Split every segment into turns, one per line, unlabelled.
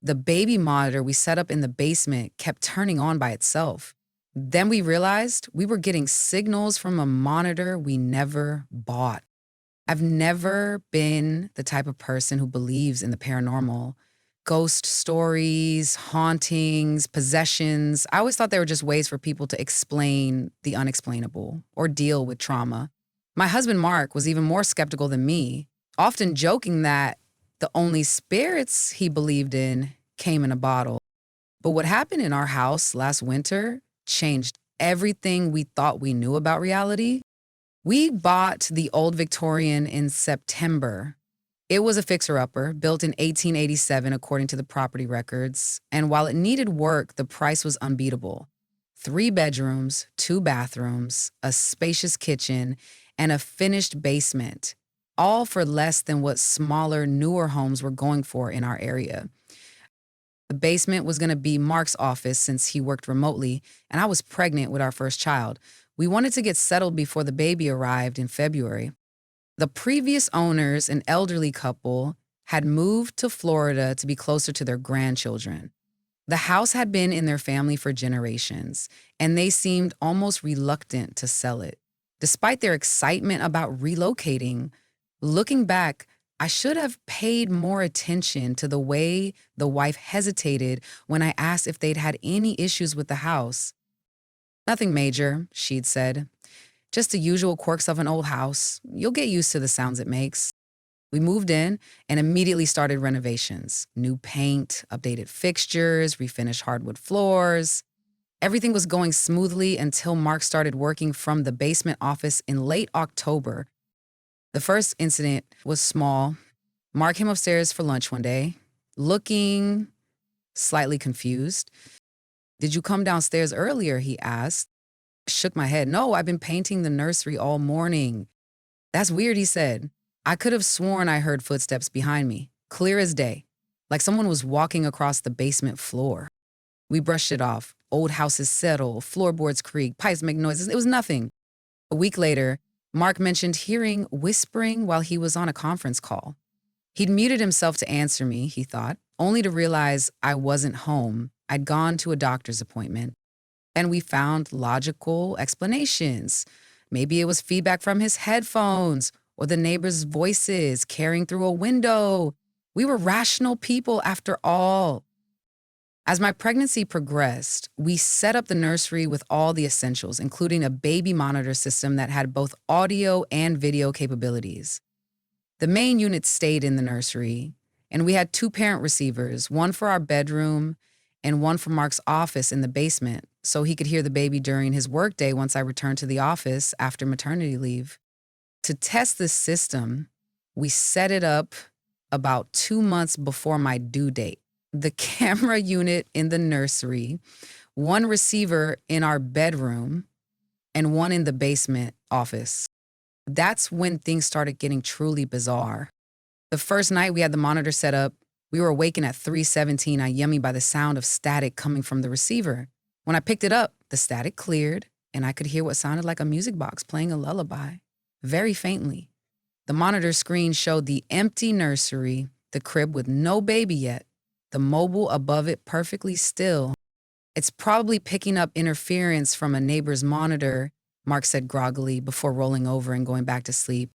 The baby monitor we set up in the basement kept turning on by itself. Then we realized we were getting signals from a monitor we never bought. I've never been the type of person who believes in the paranormal. Ghost stories, hauntings, possessions. I always thought they were just ways for people to explain the unexplainable or deal with trauma. My husband Mark was even more skeptical than me, often joking that the only spirits he believed in came in a bottle. But what happened in our house last winter changed everything we thought we knew about reality. We bought the old Victorian in September. It was a fixer-upper, built in 1887 according to the property records, and while it needed work, the price was unbeatable. 3 bedrooms, 2 bathrooms, a spacious kitchen, and a finished basement, all for less than what smaller, newer homes were going for in our area. The basement was going to be Mark's office since he worked remotely, and I was pregnant with our first child. We wanted to get settled before the baby arrived in February. The previous owners, an elderly couple, had moved to Florida to be closer to their grandchildren. The house had been in their family for generations, and they seemed almost reluctant to sell it. Despite their excitement about relocating, looking back, I should have paid more attention to the way the wife hesitated when I asked if they'd had any issues with the house. "Nothing major," she'd said. "Just the usual quirks of an old house. You'll get used to the sounds it makes." We moved in and immediately started renovations. New paint, updated fixtures, refinished hardwood floors. Everything was going smoothly until Mark started working from the basement office in late October. The first incident was small. Mark came upstairs for lunch one day, looking slightly confused. "Did you come downstairs earlier?" he asked. I shook my head. "No, I've been painting the nursery all morning." "That's weird," he said. I could have sworn I heard footsteps behind me, clear as day, like someone was walking across the basement floor. We brushed it off. Old houses settle, floorboards creak, pipes make noises. It was nothing. A week later, Mark mentioned hearing whispering while he was on a conference call. He'd muted himself to answer me, he thought, only to realize I wasn't home. I'd gone to a doctor's appointment. And we found logical explanations. Maybe it was feedback from his headphones or the neighbors' voices carrying through a window. We were rational people after all. As my pregnancy progressed, we set up the nursery with all the essentials, including a baby monitor system that had both audio and video capabilities. The main unit stayed in the nursery, and we had 2 parent receivers, one for our bedroom and one for Mark's office in the basement, so he could hear the baby during his workday once I returned to the office after maternity leave. To test this system, we set it up about 2 months before my due date. The camera unit in the nursery, 1 receiver in our bedroom, and 1 in the basement office. That's when things started getting truly bizarre. The first night we had the monitor set up, we were awakened at 3:17 a.m. by the sound of static coming from the receiver. When I picked it up, the static cleared, and I could hear what sounded like a music box playing a lullaby, very faintly. The monitor screen showed the empty nursery, the crib with no baby yet, the mobile above it perfectly still. "It's probably picking up interference from a neighbor's monitor," Mark said groggily before rolling over and going back to sleep.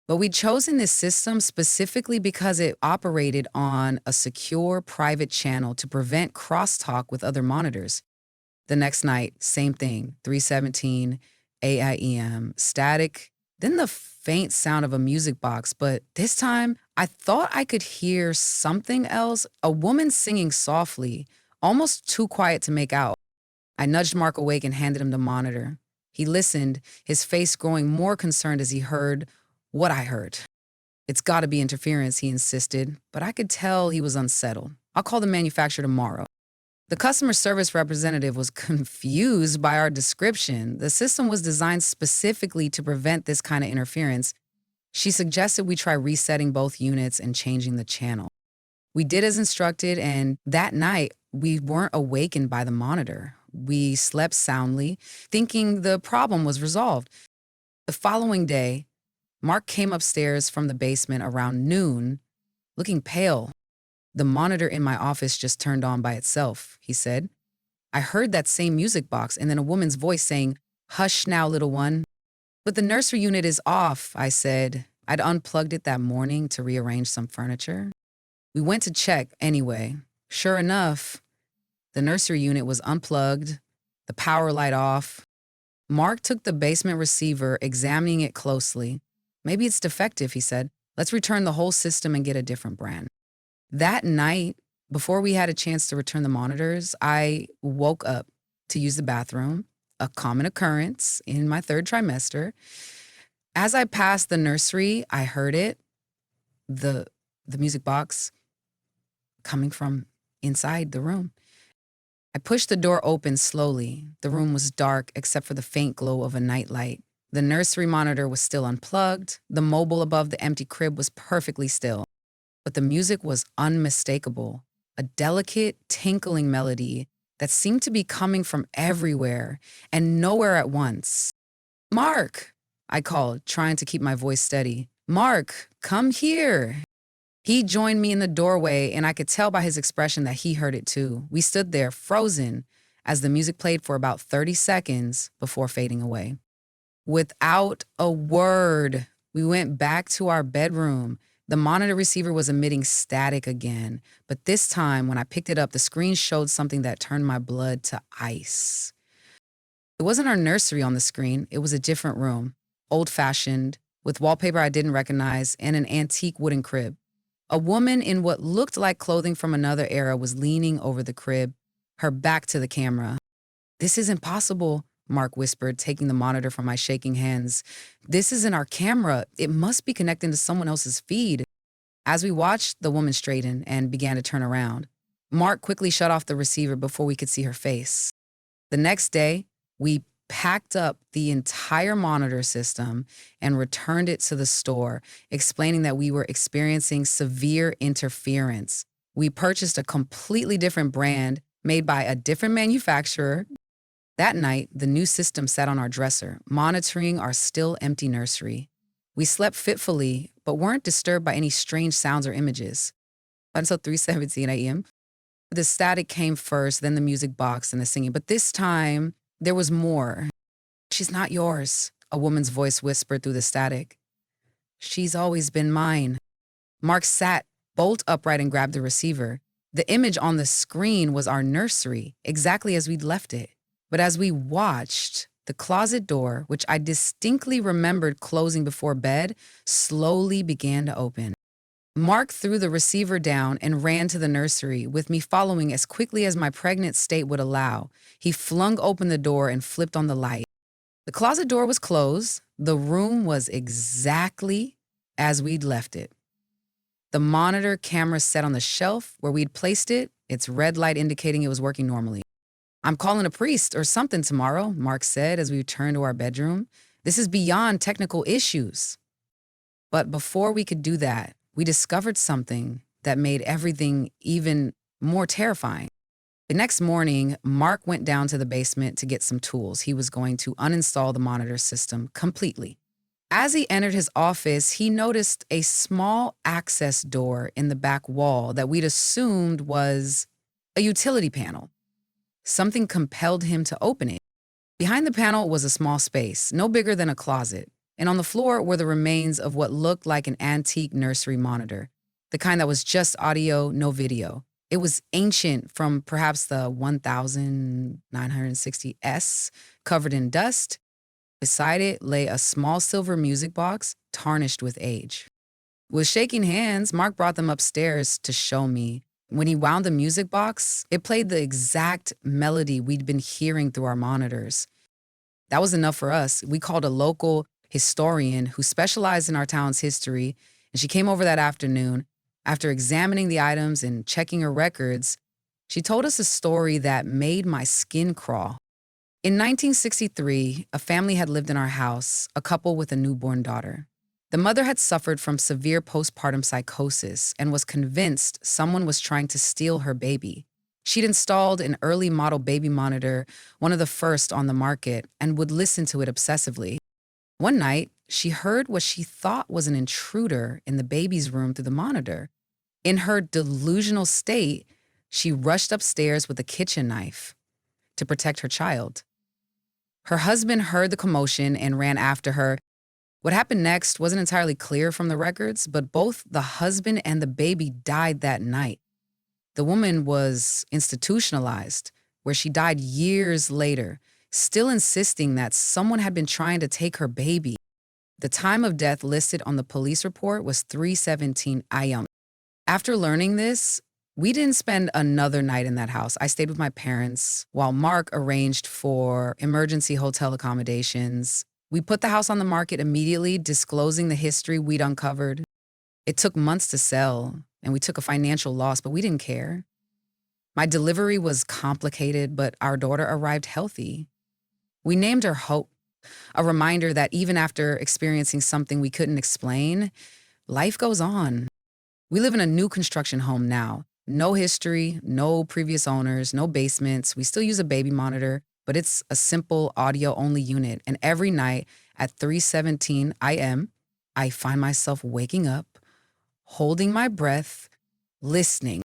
But we'd chosen this system specifically because it operated on a secure private channel to prevent crosstalk with other monitors. The next night, same thing, 3:17 a.m., static, then the faint sound of a music box, but this time I thought I could hear something else, a woman singing softly, almost too quiet to make out. I nudged Mark awake and handed him the monitor. He listened, his face growing more concerned as he heard what I heard. "It's got to be interference," he insisted, but I could tell he was unsettled. "I'll call the manufacturer tomorrow." The customer service representative was confused by our description. The system was designed specifically to prevent this kind of interference. She suggested we try resetting both units and changing the channel. We did as instructed, and that night, we weren't awakened by the monitor. We slept soundly, thinking the problem was resolved. The following day, Mark came upstairs from the basement around noon, looking pale. The monitor in my office just turned on by itself, he said. I heard that same music box and then a woman's voice saying, "Hush now, little one." "But the nursery unit is off," I said. I'd unplugged it that morning to rearrange some furniture. We went to check anyway. Sure enough, the nursery unit was unplugged, the power light off. Mark took the basement receiver, examining it closely. "Maybe it's defective," he said. "Let's return the whole system and get a different brand." That night, before we had a chance to return the monitors, I woke up to use the bathroom, a common occurrence in my third trimester. As I passed the nursery, I heard it, the the music box coming from inside the room. I pushed the door open slowly. The room was dark except for the faint glow of a nightlight. The nursery monitor was still unplugged. The mobile above the empty crib was perfectly still. But the music was unmistakable, a delicate, tinkling melody that seemed to be coming from everywhere and nowhere at once. "Mark," I called, trying to keep my voice steady. "Mark, come here." He joined me in the doorway, and I could tell by his expression that he heard it too. We stood there, frozen, as the music played for about 30 seconds before fading away. Without a word, we went back to our bedroom. The monitor receiver was emitting static again, but this time, when I picked it up, the screen showed something that turned my blood to ice. It wasn't our nursery on the screen. It was a different room, old-fashioned, with wallpaper I didn't recognize, and an antique wooden crib. A woman in what looked like clothing from another era was leaning over the crib, her back to the camera. "This isn't possible," Mark whispered, taking the monitor from my shaking hands. "This isn't our camera. It must be connecting to someone else's feed." As we watched, the woman straightened and began to turn around. Mark quickly shut off the receiver before we could see her face. The next day, we packed up the entire monitor system and returned it to the store, explaining that we were experiencing severe interference. We purchased a completely different brand made by a different manufacturer. That night, the new system sat on our dresser, monitoring our still empty nursery. We slept fitfully, but weren't disturbed by any strange sounds or images. Until 3:17 a.m. The static came first, then the music box and the singing. But this time, there was more. "She's not yours," a woman's voice whispered through the static. "She's always been mine." Mark sat bolt upright and grabbed the receiver. The image on the screen was our nursery, exactly as we'd left it. But as we watched, the closet door, which I distinctly remembered closing before bed, slowly began to open. Mark threw the receiver down and ran to the nursery, with me following as quickly as my pregnant state would allow. He flung open the door and flipped on the light. The closet door was closed. The room was exactly as we'd left it. The monitor camera set on the shelf where we'd placed it, its red light indicating it was working normally. "I'm calling a priest or something tomorrow," Mark said as we returned to our bedroom. "This is beyond technical issues." But before we could do that, we discovered something that made everything even more terrifying. The next morning, Mark went down to the basement to get some tools. He was going to uninstall the monitor system completely. As he entered his office, he noticed a small access door in the back wall that we'd assumed was a utility panel. Something compelled him to open it. Behind the panel was a small space, no bigger than a closet, and on the floor were the remains of what looked like an antique nursery monitor, the kind that was just audio, no video. It was ancient, from perhaps the 1960s, covered in dust. Beside it lay a small silver music box, tarnished with age. With shaking hands, Mark brought them upstairs to show me. When he wound the music box, it played the exact melody we'd been hearing through our monitors. That was enough for us. We called a local historian who specialized in our town's history, and she came over that afternoon. After examining the items and checking her records, she told us a story that made my skin crawl. In 1963, a family had lived in our house, a couple with a newborn daughter. The mother had suffered from severe postpartum psychosis and was convinced someone was trying to steal her baby. She'd installed an early model baby monitor, one of the first on the market, and would listen to it obsessively. One night, she heard what she thought was an intruder in the baby's room through the monitor. In her delusional state, she rushed upstairs with a kitchen knife to protect her child. Her husband heard the commotion and ran after her. What happened next wasn't entirely clear from the records, but both the husband and the baby died that night. The woman was institutionalized, where she died years later, still insisting that someone had been trying to take her baby. The time of death listed on the police report was 3:17 a.m. After learning this, we didn't spend another night in that house. I stayed with my parents while Mark arranged for emergency hotel accommodations. We put the house on the market immediately, disclosing the history we'd uncovered. It took months to sell, and we took a financial loss, but we didn't care. My delivery was complicated, but our daughter arrived healthy. We named her Hope, a reminder that even after experiencing something we couldn't explain, life goes on. We live in a new construction home now. No history, no previous owners, no basements. We still use a baby monitor, but it's a simple audio-only unit. And every night at 3:17 a.m., I find myself waking up, holding my breath, listening.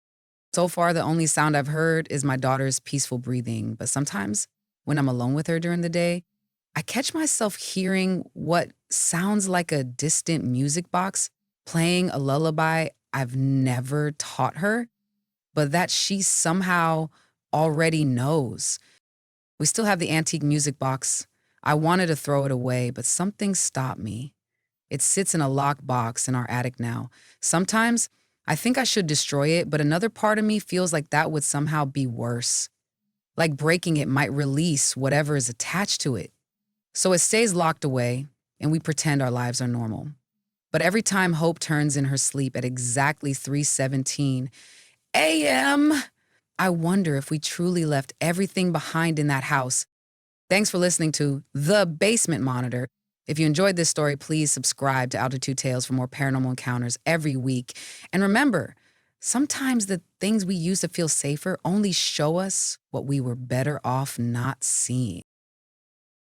So far, the only sound I've heard is my daughter's peaceful breathing. But sometimes, when I'm alone with her during the day, I catch myself hearing what sounds like a distant music box playing a lullaby I've never taught her, but that she somehow already knows. We still have the antique music box. I wanted to throw it away, but something stopped me. It sits in a locked box in our attic now. Sometimes I think I should destroy it, but another part of me feels like that would somehow be worse. Like breaking it might release whatever is attached to it. So it stays locked away, and we pretend our lives are normal. But every time Hope turns in her sleep at exactly 3:17 a.m., I wonder if we truly left everything behind in that house. Thanks for listening to The Basement Monitor. If you enjoyed this story, please subscribe to Altitude Tales for more paranormal encounters every week. And remember, sometimes the things we use to feel safer only show us what we were better off not seeing.